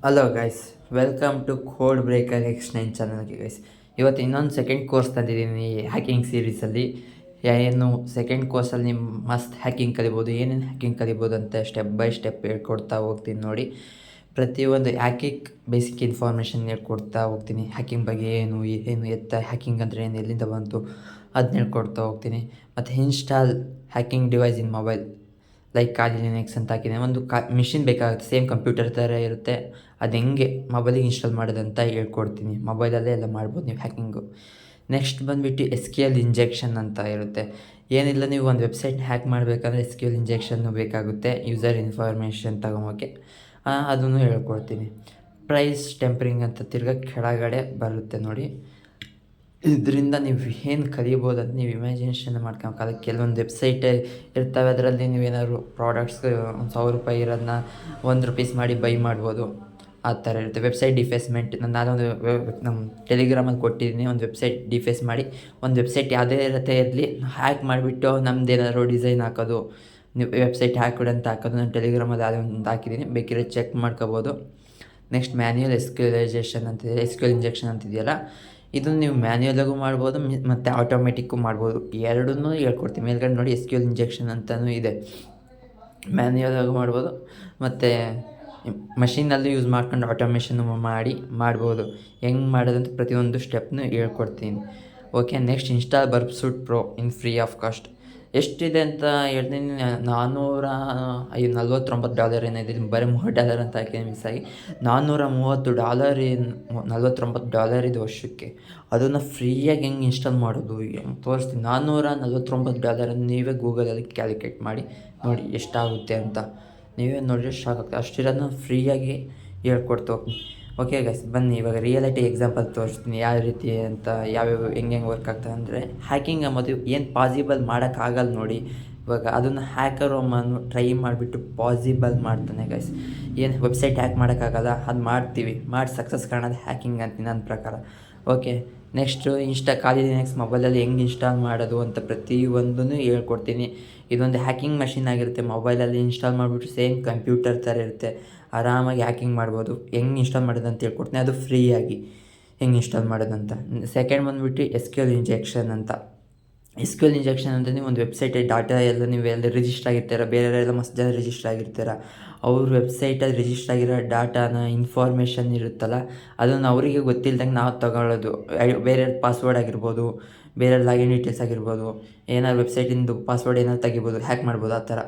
Hello guys, welcome to code breaker X9 ಚಾನಲ್ಗೆ guys. ಇವತ್ತು ಇನ್ನೊಂದು ಸೆಕೆಂಡ್ ಕೋರ್ಸ್ ತಂದಿದ್ದೀನಿ ಹ್ಯಾಕಿಂಗ್ ಸೀರೀಸಲ್ಲಿ. ಏನು ಸೆಕೆಂಡ್ ಕೋರ್ಸಲ್ಲಿ ನಿಮ್ಮ ಮಸ್ತ್ ಹ್ಯಾಕಿಂಗ್ ಕಲಿಬೋದು, ಏನೇನು ಹ್ಯಾಕಿಂಗ್ ಕಲಿಬೋದು ಅಂತ ಸ್ಟೆಪ್ ಬೈ ಸ್ಟೆಪ್ ಹೇಳ್ಕೊಡ್ತಾ ಹೋಗ್ತೀನಿ ನೋಡಿ. ಪ್ರತಿಯೊಂದು ಹ್ಯಾಕಿಂಗ್ ಬೇಸಿಕ್ ಇನ್ಫಾರ್ಮೇಷನ್ ಹೇಳ್ಕೊಡ್ತಾ ಹೋಗ್ತೀನಿ. ಹ್ಯಾಕಿಂಗ್ ಬಗ್ಗೆ ಏನು ಹ್ಯಾಕಿಂಗ್ ಅಂದರೆ ಏನು, ಎಲ್ಲಿಂದ ಬಂತು ಅದನ್ನ ಹೇಳ್ಕೊಡ್ತಾ ಹೋಗ್ತೀನಿ. ಮತ್ತು ಇನ್ಸ್ಟಾಲ್ ಹ್ಯಾಕಿಂಗ್ ಡಿವೈಸ್ ಇನ್ ಮೊಬೈಲ್ ಲೈಕ್ ಕಾಲಿ ಲಿನಕ್ಸ್ ಅಂತ ಹಾಕಿದ್ದೀನಿ. ಒಂದು ಮಿಷಿನ್ ಬೇಕಾಗುತ್ತೆ, ಸೇಮ್ ಕಂಪ್ಯೂಟರ್ ಥರ ಇರುತ್ತೆ. ಅದು ಹೆಂಗೆ ಮೊಬೈಲಿಗೆ ಇನ್ಸ್ಟಾಲ್ ಮಾಡೋದಂತ ಹೇಳ್ಕೊಡ್ತೀನಿ. ಮೊಬೈಲಲ್ಲೇ ಎಲ್ಲ ಮಾಡ್ಬೋದು ನೀವು ಹ್ಯಾಕಿಂಗು. ನೆಕ್ಸ್ಟ್ ಬಂದುಬಿಟ್ಟು SQL ಇಂಜೆಕ್ಷನ್ ಅಂತ ಇರುತ್ತೆ. ಏನಿಲ್ಲ, ನೀವು ಒಂದು ವೆಬ್ಸೈಟ್ ಹ್ಯಾಕ್ ಮಾಡಬೇಕಂದ್ರೆ SQL ಇಂಜೆಕ್ಷನ್ನು ಬೇಕಾಗುತ್ತೆ, ಯೂಸರ್ ಇನ್ಫಾರ್ಮೇಷನ್ ತಗೊಳೋಕ್ಕೆ. ಅದನ್ನು ಹೇಳ್ಕೊಡ್ತೀನಿ. ಪ್ರೈಸ್ ಟೆಂಪರಿಂಗ್ ಅಂತ ತಿರ್ಗಾ ಕೆಳಗಡೆ ಬರುತ್ತೆ ನೋಡಿ. ಇದರಿಂದ ನೀವು ಏನು ಕಲಿಬೋದು ಅಂತ ನೀವು ಇಮ್ಯಾಜಿನೇಷನ್ ಮಾಡ್ಕೊಳಕ್ಕಾಗಲ್ಲ. ಕೆಲವೊಂದು ವೆಬ್ಸೈಟ್ ಇರ್ತವೆ, ಅದರಲ್ಲಿ ನೀವೇನಾದ್ರು ಪ್ರಾಡಕ್ಟ್ಸ್ ₹1,000 ಇರೋದನ್ನ ₹1 ಮಾಡಿ ಬೈ ಮಾಡ್ಬೋದು. ಆ ಥರ ಇರುತ್ತೆ. ವೆಬ್ಸೈಟ್ ಡಿಫೇಸ್ಮೆಂಟ್ ನಾನೊಂದು ನಮ್ಮ ಟೆಲಿಗ್ರಾಮಲ್ಲಿ ಕೊಟ್ಟಿದ್ದೀನಿ. ಒಂದು ವೆಬ್ಸೈಟ್ ಡಿಫೇಸ್ ಮಾಡಿ, ಒಂದು ವೆಬ್ಸೈಟ್ ಯಾವುದೇ ಇರುತ್ತೆ ಇರಲಿ, ಹ್ಯಾಕ್ ಮಾಡಿಬಿಟ್ಟು ನಮ್ದೇನಾದ್ರು ಡಿಸೈನ್ ಹಾಕೋದು, ನೀವು ವೆಬ್ಸೈಟ್ ಹ್ಯಾಕ್ಡ್ ಅಂತ ಹಾಕೋದು ನಾನು ಟೆಲಿಗ್ರಾಮಲ್ಲಿ ಯಾವುದೇ ಒಂದು ಹಾಕಿದ್ದೀನಿ, ಬೇಕಿದ್ರೆ ಚೆಕ್ ಮಾಡ್ಕೋಬೋದು. ನೆಕ್ಸ್ಟ್ ಮ್ಯಾನ್ಯುಯಲ್ ಎಸ್ಕ್ಯುಲೈಸೇಷನ್ ಅಂತಿದೆ, SQL ಇಂಜೆಕ್ಷನ್ ಅಂತಿದೆಯಲ್ಲ, ಇದನ್ನು ನೀವು ಮ್ಯಾನ್ಯುಯಲಾಗೂ ಮಾಡ್ಬೋದು ಮತ್ತು ಆಟೋಮೆಟಿಕ್ಕು ಮಾಡ್ಬೋದು. ಎರಡನ್ನೂ ಹೇಳ್ಕೊಡ್ತೀನಿ. ಮೇಲ್ಗಡೆ ನೋಡಿ SQL ಇಂಜೆಕ್ಷನ್ ಅಂತಲೂ ಇದೆ. ಮ್ಯಾನ್ಯುಯಲಾಗೂ ಮಾಡ್ಬೋದು ಮತ್ತು ಮಷೀನಲ್ಲಿ ಯೂಸ್ ಮಾಡ್ಕೊಂಡು ಆಟೋಮೇಷನ್ ಮಾಡ್ಬೋದು. ಹೆಂಗೆ ಮಾಡೋದಂತ ಪ್ರತಿಯೊಂದು ಸ್ಟೆಪ್ನು ಹೇಳ್ಕೊಡ್ತೀನಿ. Okay, next install Burp Suite Pro in free of cost. ಎಷ್ಟಿದೆ ಅಂತ ಹೇಳ್ತೀನಿ. $449 ಏನಿದೆ, ಬರೀ $3 ಅಂತ ಹಾಕಿದ್ದೀನಿ ಮಿಸ್ ಆಗಿ. $430 $49 ಇದು ವರ್ಷಕ್ಕೆ. ಅದನ್ನು ಫ್ರೀಯಾಗಿ ಹೆಂಗೆ ಇನ್ಸ್ಟಾಲ್ ಮಾಡೋದು ತೋರಿಸ್ತೀನಿ. $449 ನೀವೇ ಗೂಗಲಲ್ಲಿ ಕ್ಯಾಲ್ಕುಲೇಟ್ ಮಾಡಿ ನೋಡಿ ಎಷ್ಟಾಗುತ್ತೆ ಅಂತ. ನೀವೇ ನೋಡಿದ್ರೆ ಶಾಕ್ ಆಗ್ತದೆ. ಅಷ್ಟಿರೋದನ್ನ ಫ್ರೀಯಾಗಿ ಹೇಳ್ಕೊಡ್ತಾ ಹೋಗ್ತೀನಿ. ಓಕೆ ಗೈಸ್, ಬನ್ನಿ ಇವಾಗ ರಿಯಾಲಿಟಿ ಎಕ್ಸಾಂಪಲ್ ತೋರಿಸ್ತೀನಿ ಯಾವ ರೀತಿ ಅಂತ, ಯಾವ್ಯಾವ ಹೆಂಗೆ ವರ್ಕ್ ಆಗ್ತದೆ ಅಂದರೆ. ಹ್ಯಾಕಿಂಗ್ ಅಂಬೋದು ಏನು ಪಾಸಿಬಲ್ ಮಾಡೋಕ್ಕಾಗಲ್ಲ ನೋಡಿ. ಇವಾಗ ಅದನ್ನು ಹ್ಯಾಕರು ಟ್ರೈ ಮಾಡಿಬಿಟ್ಟು ಪಾಸಿಬಲ್ ಮಾಡ್ತಾನೆ ಗೈಸ್. ಏನು ವೆಬ್ಸೈಟ್ ಹ್ಯಾಕ್ ಮಾಡೋಕ್ಕಾಗಲ್ಲ, ಅದು ಮಾಡ್ತೀವಿ, ಮಾಡಿ ಸಕ್ಸಸ್ ಕಾಣೋದು ಹ್ಯಾಕಿಂಗ್ ಅಂತೀನಿ ನನ್ನ ಪ್ರಕಾರ. ಓಕೆ, ನೆಕ್ಸ್ಟು ಖಾಲಿ ಲಿನಕ್ಸ್ ಮೊಬೈಲಲ್ಲಿ ಹೆಂಗೆ ಇನ್ಸ್ಟಾಲ್ ಮಾಡೋದು ಅಂತ ಪ್ರತಿಯೊಂದನ್ನು ಹೇಳ್ಕೊಡ್ತೀನಿ. ಇದೊಂದು ಹ್ಯಾಕಿಂಗ್ ಮಷಿನ್ ಆಗಿರುತ್ತೆ, ಮೊಬೈಲಲ್ಲಿ ಇನ್ಸ್ಟಾಲ್ ಮಾಡಿಬಿಟ್ಟು ಸೇಮ್ ಕಂಪ್ಯೂಟರ್ ಥರ ಇರುತ್ತೆ, ಆರಾಮಾಗಿ ಹ್ಯಾಕಿಂಗ್ ಮಾಡ್ಬೋದು. ಹೆಂಗೆ ಇನ್ಸ್ಟಾಲ್ ಮಾಡೋದು ಅಂತ ಹೇಳ್ಕೊಡ್ತೀನಿ, ಅದು ಫ್ರೀಯಾಗಿ ಹೆಂಗೆ ಇನ್ಸ್ಟಾಲ್ ಮಾಡೋದಂತ. ಸೆಕೆಂಡ್ ಬಂದುಬಿಟ್ಟು SQL ಇಂಜೆಕ್ಷನ್ ಅಂತ. SQL ಇಂಜೆಕ್ಷನ್ ಅಂದರೆ ನೀವು ಒಂದು ವೆಬ್ಸೈಟ್ ಡಾಟಾ ಎಲ್ಲ ನೀವು ಎಲ್ಲ ರಿಜಿಸ್ಟರ್ ಆಗಿರ್ತೀರ, ಬೇರೆಯವರೆಲ್ಲ ಮಸ್ತ್ ಜನ ರಿಜಿಸ್ಟರ್ ಆಗಿರ್ತೀರ. ಅವ್ರ ವೆಬ್ಸೈಟಲ್ಲಿ ರಿಜಿಸ್ಟರ್ ಆಗಿರೋ ಡಾಟಾನ ಇನ್ಫಾರ್ಮೇಷನ್ ಇರುತ್ತಲ್ಲ, ಅದನ್ನು ಅವರಿಗೆ ಗೊತ್ತಿಲ್ದಂಗೆ ನಾವು ತೊಗೊಳ್ಳೋದು. ಬೇರೆ ಪಾಸ್ವರ್ಡ್ ಆಗಿರ್ಬೋದು, ಬೇರೆ ಲಾಗಿನ್ ಡೀಟೇಲ್ಸ್ ಆಗಿರ್ಬೋದು, ಏನಾದ್ರು ವೆಬ್ಸೈಟಿಂದು ಪಾಸ್ವರ್ಡ್ ಏನಾದ್ರು ತೆಗಿಬೋದು, ಹ್ಯಾಕ್ ಮಾಡ್ಬೋದು ಆ ಥರ.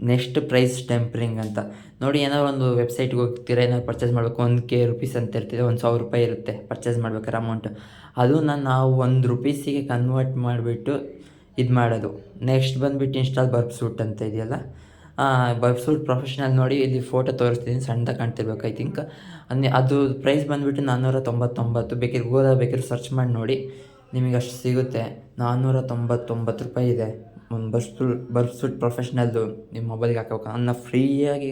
ನೆಕ್ಸ್ಟ್ ಪ್ರೈಸ್ ಟೆಂಪರಿಂಗ್ ಅಂತ ನೋಡಿ. ಏನಾದ್ರು ಒಂದು ವೆಬ್ಸೈಟ್ಗೆ ಹೋಗ್ತೀರ, ಏನಾದ್ರು ಪರ್ಚೇಸ್ ಮಾಡಬೇಕು, ₹1,000 ಅಂತ ಇರ್ತಿದೆ, ₹1,000 ಇರುತ್ತೆ ಪರ್ಚೇಸ್ ಮಾಡ್ಬೇಕಾದ್ರೆ ಅಮೌಂಟು. ಅದನ್ನು ನಾವು ₹1 ಕನ್ವರ್ಟ್ ಮಾಡಿಬಿಟ್ಟು ಇದು ಮಾಡೋದು. ನೆಕ್ಸ್ಟ್ ಬಂದುಬಿಟ್ಟು ಇನ್ಸ್ಟಾಲ್ ಬರ್ಬ್ ಸೂಟ್ ಅಂತ ಇದೆಯಲ್ಲ, ಬರ್ಬ್ ಸೂಟ್ ಪ್ರೊಫೆಷ್ನಲ್ ನೋಡಿ. ಇಲ್ಲಿ ಫೋಟೋ ತೋರಿಸ್ತೀನಿ, ಸಣ್ಣದಾಗಿ ಕಾಣ್ತಿರ್ಬೇಕು ಐ ಥಿಂಕ್. ಅದು ಪ್ರೈಸ್ ಬಂದುಬಿಟ್ಟು $499. ಬೇಕಿದ್ರೆ ಸರ್ಚ್ ಮಾಡಿ ನೋಡಿ, ನಿಮಗೆ ಅಷ್ಟು ಸಿಗುತ್ತೆ. ₹499 ಇದೆ. ಒಂದು ಬರ್ಬ್ ಸೂಟ್ ಪ್ರೊಫೆಷ್ನಲ್ದು ನಿಮ್ಮ ಮೊಬೈಲ್ಗೆ ಹಾಕೋಬೇಕು. ನನ್ನ ಫ್ರೀಯಾಗಿ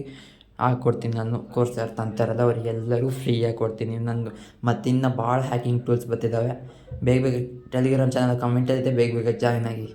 ಹಾಕ್ಕೊಡ್ತೀನಿ. ನಾನು ಕೋರ್ಸ್ ಯಾರು ತಂತಾರಲ್ಲ ಅವರಿಗೆಲ್ಲರಿಗೂ ಫ್ರೀಯಾಗಿ ಕೊಡ್ತೀನಿ. ನಂದು ಮತ್ತಿನ್ನು ಭಾಳ ಹ್ಯಾಕಿಂಗ್ ಟೂಲ್ಸ್ ಬರ್ತಿದ್ದಾವೆ. ಬೇಗ ಟೆಲಿಗ್ರಾಮ್ ಚಾನಲ್ ಕಮೆಂಟಲ್ಲಿದೆ, ಬೇಗ ಜಾಯ್ನ್ ಆಗಿ.